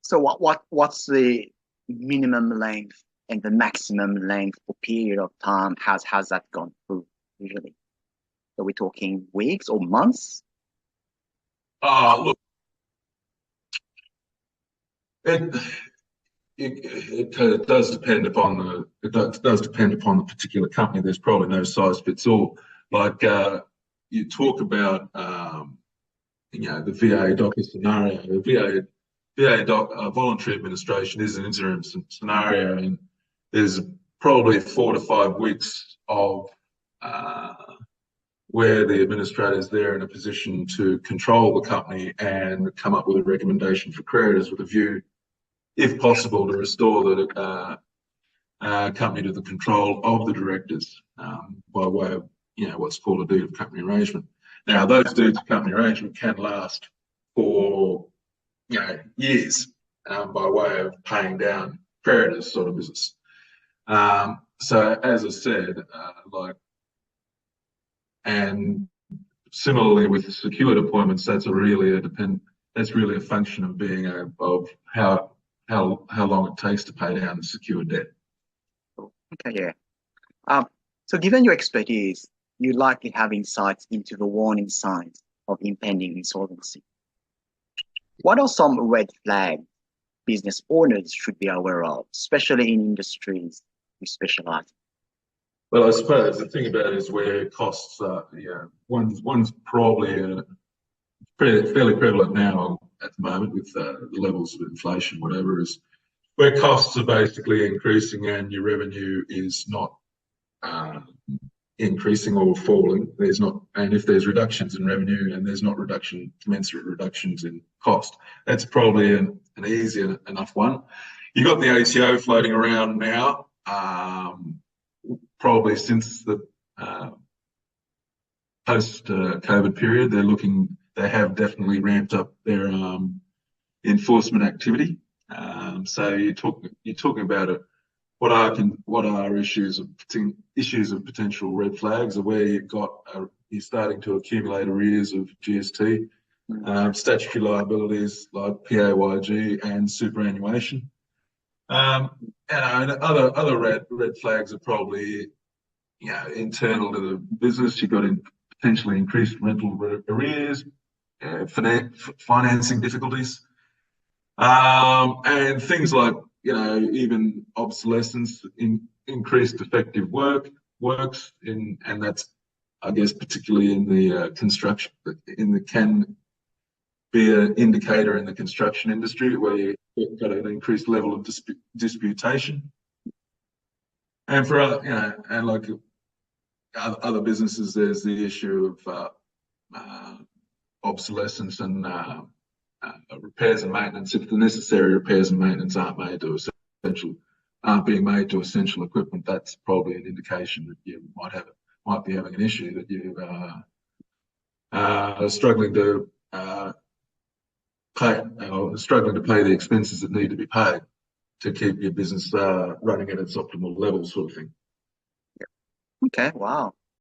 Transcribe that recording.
So what's the minimum length and the maximum length or period of time has that gone through usually? Are we talking weeks or months? Look, it, it does depend upon the particular company. There's probably no size fits all. Like you talk about, the VA DOCA scenario. The voluntary administration is an interim scenario, and there's probably 4 to 5 weeks of where the administrator is there in a position to control the company and come up with a recommendation for creditors with a view, if possible, to restore the company to the control of the directors by way of what's called a deed of company arrangement. Now, those deeds of company arrangement can last for years by way of paying down creditors, sort of business. So, as I said, and similarly with secured appointments, that's really a function of being of how long it takes to pay down the secured debt. Okay, yeah. So given your expertise, you likely have insights into the warning signs of impending insolvency. What are some red flags business owners should be aware of, especially in industries you specialize in? Well, I suppose the thing about it is where costs are. One's probably fairly prevalent now at the moment with the levels of inflation, whatever, is where costs are basically increasing and your revenue is not increasing or falling. And if there's reductions in revenue and there's not commensurate reductions in cost, that's probably an easy enough one. You've got the ATO floating around now. Probably since the post-COVID period, they have definitely ramped up their enforcement activity. So you're talking about what are issues of potential red flags, or where you're starting to accumulate arrears of GST, statutory liabilities like PAYG and superannuation. And other red flags are probably internal to the business. You've got potentially increased rental arrears, financing difficulties, and things like even obsolescence, increased effective works and that's, I guess, particularly in the construction, can be an indicator in the construction industry where you've got an increased level of disputation. And for other businesses, there's the issue of obsolescence and repairs and maintenance. If the necessary repairs and maintenance aren't being made to essential equipment, that's probably an indication that you might be having an issue, that you are struggling to pay the expenses that need to be paid to keep your business running at its optimal level, sort of thing. Okay, wow.